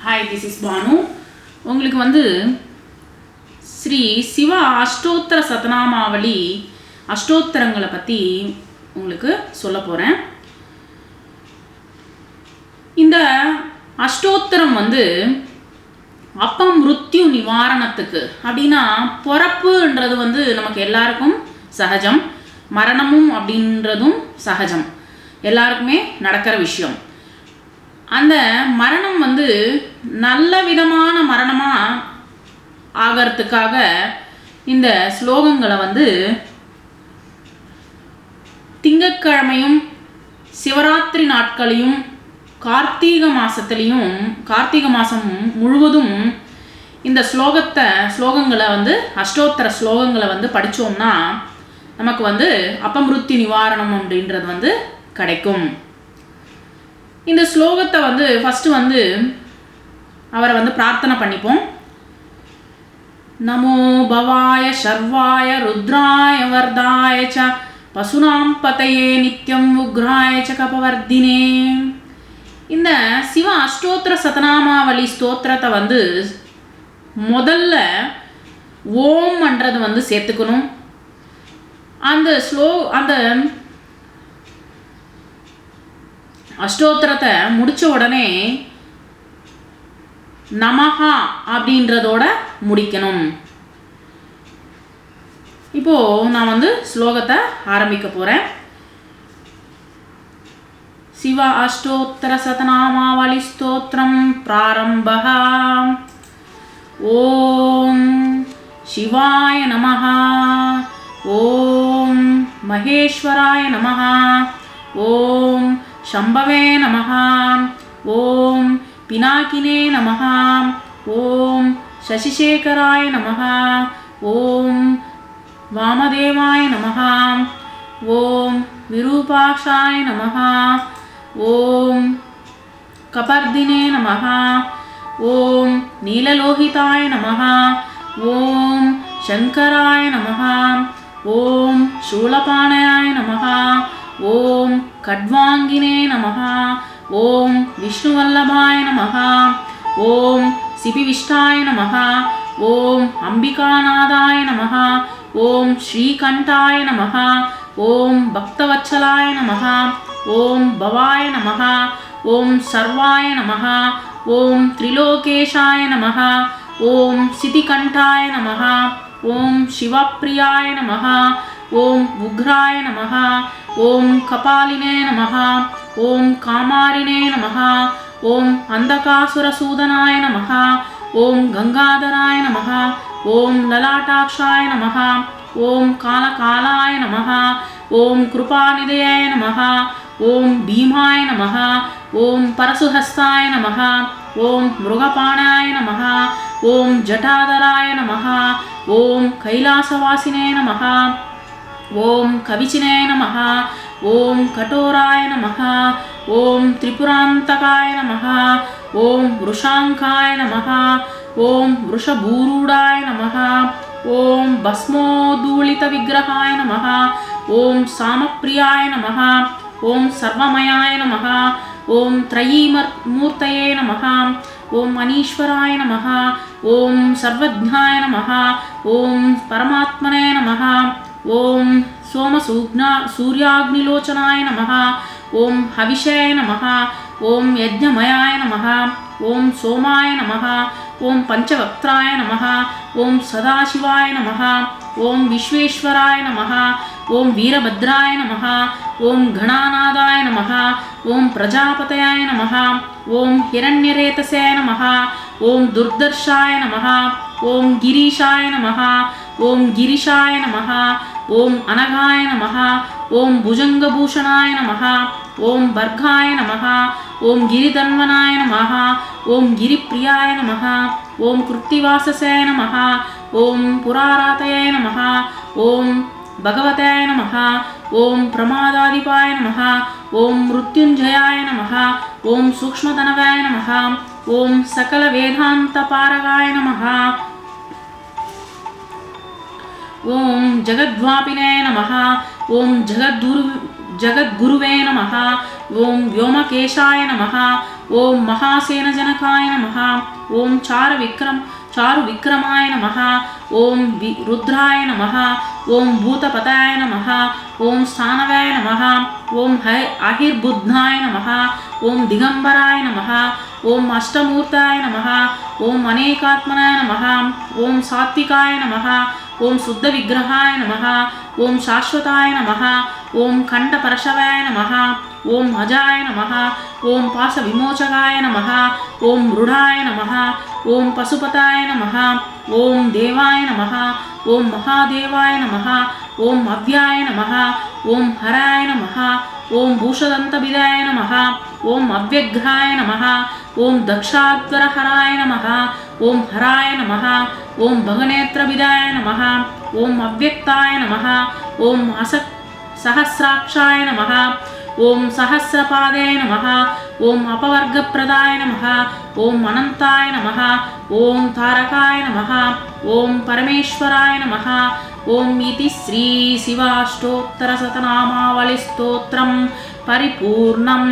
Hi, this is Banu. உங்களுக்கு ஸ்ரீ சிவ அஷ்டோத்திர சதநாமாவளி அஷ்டோத்திரங்களை பற்றி உங்களுக்கு சொல்ல போகிறேன். இந்த அஷ்டோத்திரம் அப்பமிருத்யு நிவாரணத்துக்கு அப்படின்னா பிறப்புன்றது நமக்கு எல்லாருக்கும் சகஜம், மரணமும் அப்படின்றதும் சகஜம், எல்லாருக்குமே நடக்கிற விஷயம். அந்த மரணம் நல்ல விதமான மரணமாக ஆகிறதுக்காக இந்த ஸ்லோகங்களை திங்கட்கிழமையும் சிவராத்திரி நாட்களையும் கார்த்திகை மாதம் முழுவதும் இந்த ஸ்லோகங்களை அஷ்டோத்திர ஸ்லோகங்களை படித்தோம்னா நமக்கு அப்பமிருத்யு நிவாரணம் அப்படின்றது கிடைக்கும். இந்த ஸ்லோகத்தை ஃபஸ்ட்டு அவரை பிரார்த்தனை பண்ணிப்போம். நமோ பவாய சர்வாய ருத்ராய வர்தாய ச பசுனாம் பதயே நித்யம் உக்ராய ச கபவர்தினே. இந்த சிவ அஷ்டோத்திர சதநாமாவளி ஸ்தோத்திரத்தை முதல்ல ஓம்ன்றது சேர்த்துக்கணும். அந்த அஷ்டோத்திரத்தை முடித்த உடனே நமஹா அப்படின்றதோட முடிக்கணும். இப்போது நான் ஸ்லோகத்தை ஆரம்பிக்க போகிறேன். சிவ அஷ்டோத்திர சதநாமாவளி ஸ்தோத்திரம் பிராரம்பः. ஓம் சிவாய நமः, ஓம் மகேஸ்வராய நமः, ஓம் शंभवे नमः, ओम पिनाकिने नमः, ओम शशिशेखराय नमः, ओम वामदेवाय नमः, ओम विरूपाक्षाय नमः, ओम कपर्दिने नमः, ओम नीललोहिताय नमः, ओम शंकराय नमः, ओम शूलपाणयाय नमः, ओम खड्वांगिने नमः, ओम विष्णुवल्लभाय नमः, ओम सिपिविष्टाय नमः, ओम अंबिकानादाय नमः, ओम श्रीकंठाय नमः, ओम भक्तवत्सलाय नमः, ओम भवाय नमः, ओम सर्वाय नमः, ओम त्रिलोकेशाय नमः, ओम सितिकंठाय नमः, ओम शिवप्रियाय नमः, ओम उग्राय नमः, ओम कपालिने नमः, ओम कामारिने नमः, ओम अंधकासुरसूदनाय नमः, ओम गंगाधराय नमः, ओम ललाटाक्षाय नमः, ओम कालकालाय नमः, ओम कृपानिधये नमः, ओम भीमाय नमः, ओम परशुहस्ताय नमः, ओम मृगपाणाय नमः, ओम जटाधराय नमः, ओम कैलासवासिने नमः, ओम कविचिने नमः, ओम कठोराय नमः, ओम त्रिपुरांतकाय नमः, ओम वृषांकाय नमः, ओम वृषभूरूढाय नमः, ओम भस्मोद्धूलितविग्रहाय नमः, ओम सामप्रियाय नमः, ओम सर्वमयाय नमः, ओम त्रयीमूर्तये नमः, ओम अनीश्वराय नमः, ओम सर्वज्ञाय नमः, ओम परमात्मने नमः, ओम सूर्याग्निलोचनाय नमः, ओम हविषाय नमः, ओम यज्ञमयाय नमः, ओम सोमाय नमः, ओम पंचवक्त्राय नमः, ओम सदाशिवाय नमः, ओम विश्वेश्वराय नमः, ओम वीरभद्राय नमः, ओम गणानादाय नमः, ओम प्रजापतयाय नमः, ओम हिरण्यरेतसे नमः, ओम दुर्दर्शाय नमः, ओम गिरीशाय नमः, ओम गिरिशाय नमः, ओम अनघाय नमः, ओम भुजंगभूषणाय नमः, ओम भर्गाय नमः, ओम गिरिधन्वनाय नमः, ओम गिरिप्रियाय नमः, ओम कृत्तिवाससे नमः, ओम पुरारातये नमः, ओम भगवते नमः, ओम प्रमादाधिपाय नमः, ओम मृत्युंजयाय नमः, ओम सूक्ष्मतनवाय नमः, ओम सकलवेदान्तपारगाय नमः, ओम जगद्वापिने नमः, ओम जगद्गुरुवे नमः, ओम व्योमकेशाय नमः, ఓం మహాసేనజనకాయ నమః. ఓం చారువిక్రమాయ నమః. ఓం రుద్రాయ నమః. ఓం భూతపతాయ నమః. ఓం స్థానవాయ నమః. ఓం అహిర్బుద్ధాయ నమః. ఓం దిగంబరాయ నమః. ఓం అష్టమూర్తాయ నమః. ఓం అనేకాత్మనాయ నమః. ఓం సాత్వికాయ నమః. ఓం శుద్ధ విగ్రహాయ నమః. ఓం శాశ్వతాయ నమః. ఓం కంఠపరశవాయ నమః. ఓం అజాయ నమః. ఓం పాశ విమోచకాయ నమః. ఓం మృఢాయ నమః. ఓం పశుపతాయ నమః. ఓం దేవాయ నమః. ఓం మహాదేవాయ నమః. ఓం అవ్యాయ నమః. ఓం హరాయ నమః. ఓం భూషదంతబిదాయ నమః. ఓం అవ్యఘ్రాయ నమః. ఓం దక్షాధ్వరహరాయ నమః. ఓం హరాయ నమః. ఓం భగనేత్రబిదాయ నమః. ఓం అవ్యక్తాయ నమః. ఓం సహస్రాక్షాయ నమః. ఓం సహస్రపాదాయ నమః. ఓం అపవర్గప్రదాయ నమః. ఓం అనంతాయ నమః. ఓం తారకాయ నమః. ఓం పరమేశ్వరాయ నమః. ఓం ఇతి శ్రీ శివాష్టోత్తర శతనామావళి స్తోత్రం పరిపూర్ణం.